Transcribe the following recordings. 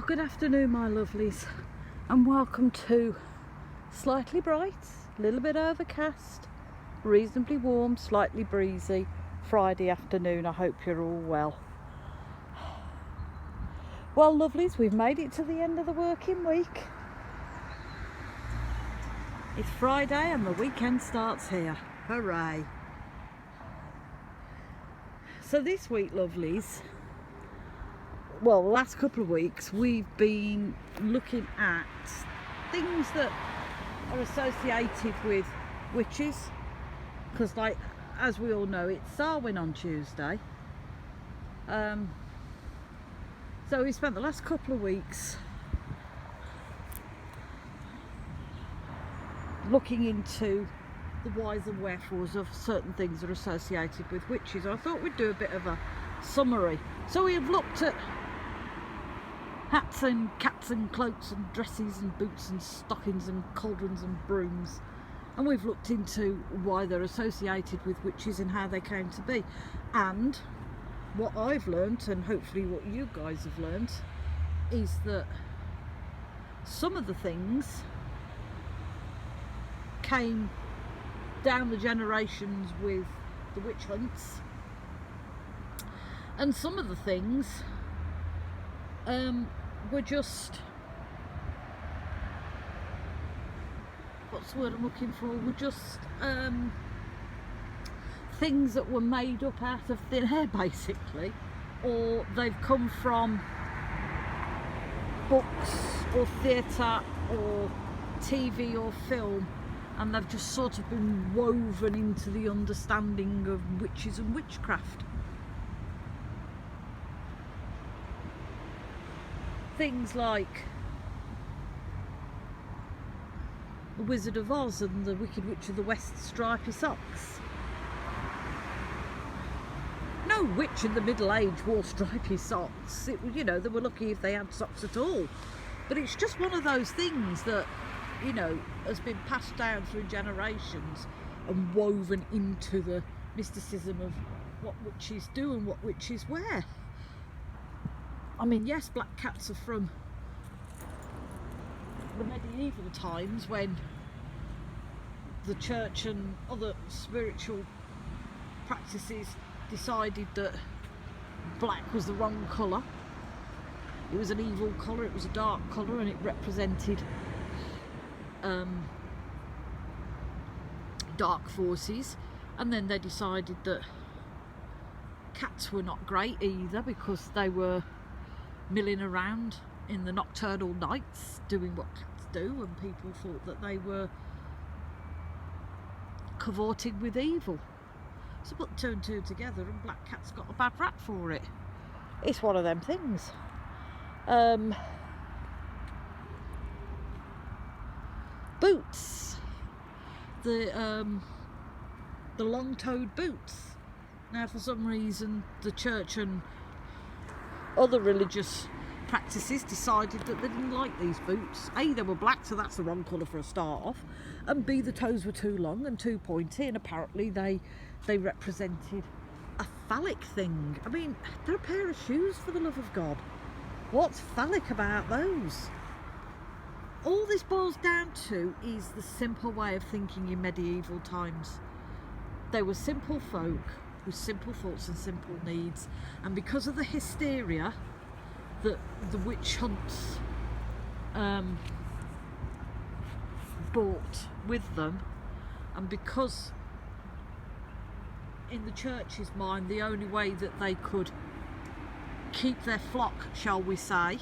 Good afternoon, my lovelies, and welcome to slightly bright, a little bit overcast, reasonably warm, slightly breezy Friday afternoon. I hope you're all well. Well, lovelies, we've made it to the end of the working week. It's Friday and the weekend starts here. Hooray! So this week, lovelies, well, the last couple of weeks we've been looking at things that are associated with witches, because, like, as we all know, it's Samhain on Tuesday. So we spent the last couple of weeks looking into the whys and wherefores of certain things that are associated with witches. I thought we'd do a bit of a summary. So we've looked at hats and cats and cloaks and dresses and boots and stockings and cauldrons and brooms, and we've looked into why they're associated with witches and how they came to be. And what I've learnt, and hopefully what you guys have learnt, is that some of the things came down the generations with the witch hunts, and some of the things were just, what's the word I'm looking for, were just things that were made up out of thin air, basically, or they've come from books or theatre or TV or film, and they've just sort of been woven into the understanding of witches and witchcraft. Things like the Wizard of Oz and the Wicked Witch of the West stripy socks. No witch in the Middle Age wore stripy socks. It, you know, they were lucky if they had socks at all. But it's just one of those things that, you know, has been passed down through generations and woven into the mysticism of what witches do and what witches wear. I mean, yes, black cats are from the medieval times, when the church and other spiritual practices decided that black was the wrong colour. It was an evil colour, it was a dark colour, and it represented dark forces. And then they decided that cats were not great either, because they were milling around in the nocturnal nights doing what cats do, and people thought that they were cavorting with evil. So put two and two together, and black cats got a bad rap for it. It's one of them things. Boots, the long-toed boots. Now, for some reason, the church and other religious practices decided that they didn't like these boots. A, they were black, so that's the wrong colour for a start off, and B, the toes were too long and too pointy, and apparently they represented a phallic thing. I mean, they're a pair of shoes, for the love of God. What's phallic about those? All this boils down to is the simple way of thinking in medieval times. They were simple folk with simple thoughts and simple needs, and because of the hysteria that the witch hunts brought with them, and because in the church's mind the only way that they could keep their flock, shall we say,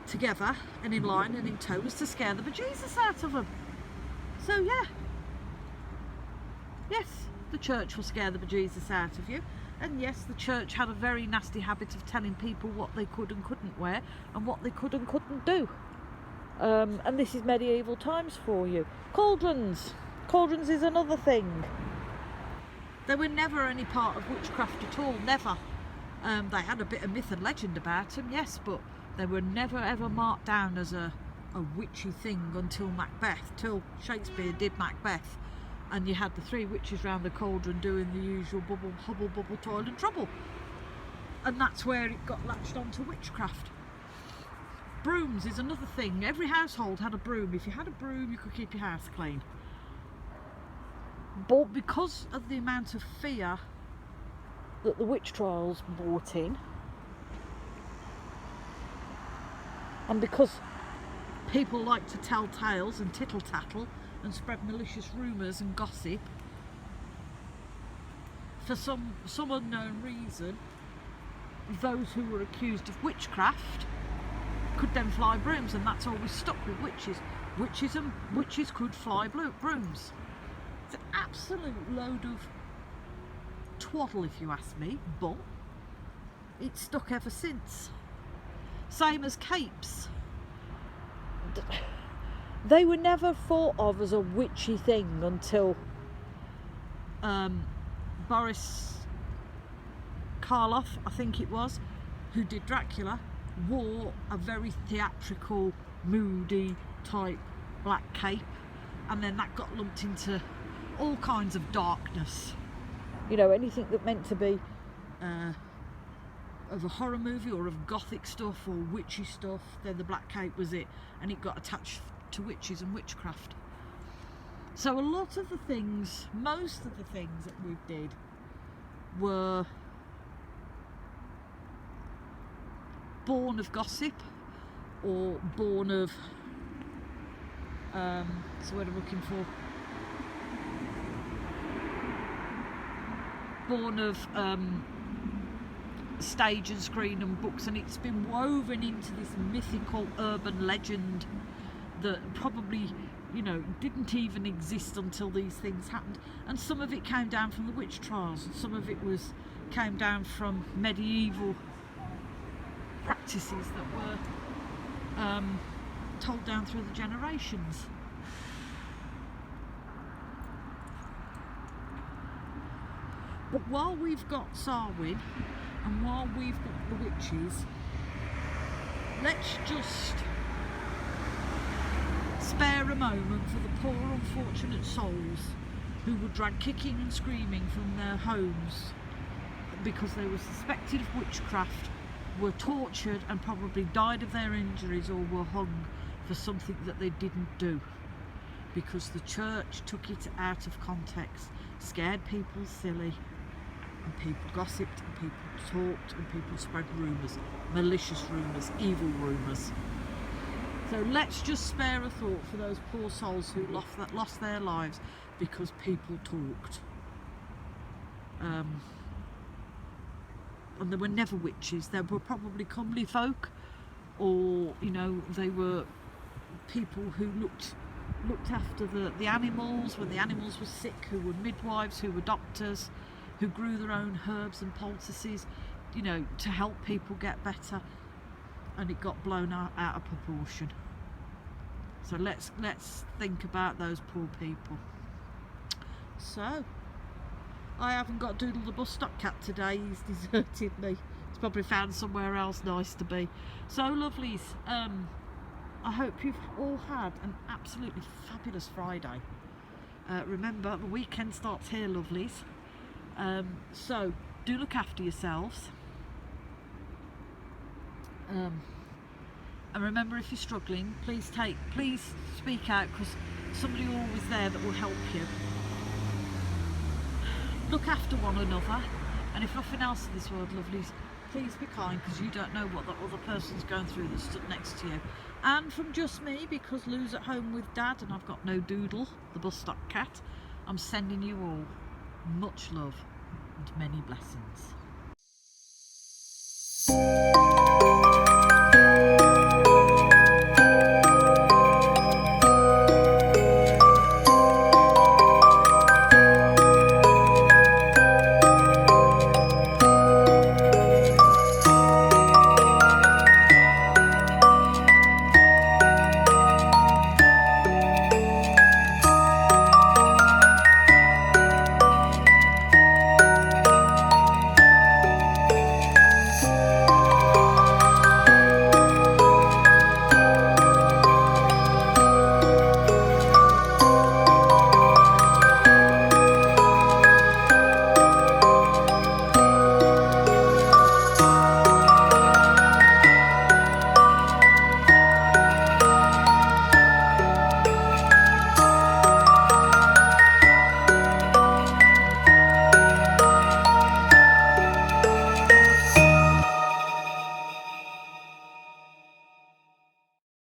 together and in line and in tow was to scare the bejesus out of them. So yeah, yes, the church will scare the bejesus out of you, and yes, the church had a very nasty habit of telling people what they could and couldn't wear and what they could and couldn't do. And this is medieval times for you. Cauldrons is another thing. They were never any part of witchcraft at all, never. They had a bit of myth and legend about them, yes, but they were never ever marked down as a witchy thing until Macbeth, till Shakespeare did Macbeth, and you had the three witches round the cauldron doing the usual bubble, hubble, bubble, toil and trouble. And that's where it got latched onto witchcraft. Brooms is another thing. Every household had a broom. If you had a broom, you could keep your house clean. But because of the amount of fear that the witch trials brought in, and because people like to tell tales and tittle tattle and spread malicious rumours and gossip, for some unknown reason, those who were accused of witchcraft could then fly brooms, and that's always stuck with witches. Witches could fly brooms. It's an absolute load of twaddle, if you ask me, but it's stuck ever since. Same as capes. They were never thought of as a witchy thing until Boris Karloff, I think it was, who did Dracula, wore a very theatrical, moody type black cape, and then that got lumped into all kinds of darkness. You know, anything that meant to be of a horror movie or of gothic stuff or witchy stuff, then the black cape was it, and it got attached to witches and witchcraft. So a lot of the things, most of the things that we did were born of gossip, or born of so what I'm looking for, born of stage and screen and books, and it's been woven into this mythical urban legend that probably, you know, didn't even exist until these things happened. And some of it came down from the witch trials, and some of it came down from medieval practices that were told down through the generations. But while we've got Samhain and while we've got the witches, let's just spare a moment for the poor unfortunate souls who were dragged kicking and screaming from their homes because they were suspected of witchcraft, were tortured and probably died of their injuries, or were hung for something that they didn't do because the church took it out of context, scared people silly, and people gossiped and people talked and people spread rumours, malicious rumours, evil rumours. So let's just spare a thought for those poor souls who lost their lives because people talked. And they were never witches. They were probably comely folk, or, you know, they were people who looked after the animals when the animals were sick, who were midwives, who were doctors, who grew their own herbs and poultices, you know, to help people get better. And it got blown out of proportion. So let's think about those poor people. So I haven't got Doodle the bus stop cat today. He's deserted me. He's probably found somewhere else nice to be. So lovelies, I hope you've all had an absolutely fabulous Friday. Remember, the weekend starts here, lovelies. So do look after yourselves. And remember, if you're struggling, please speak out, because somebody always there that will help you. Look after one another, and if nothing else in this world, lovelies, please be kind, because you don't know what the other person's going through that's stood next to you. And from just me, because Lou's at home with Dad and I've got no Doodle, the bus stop cat, I'm sending you all much love and many blessings.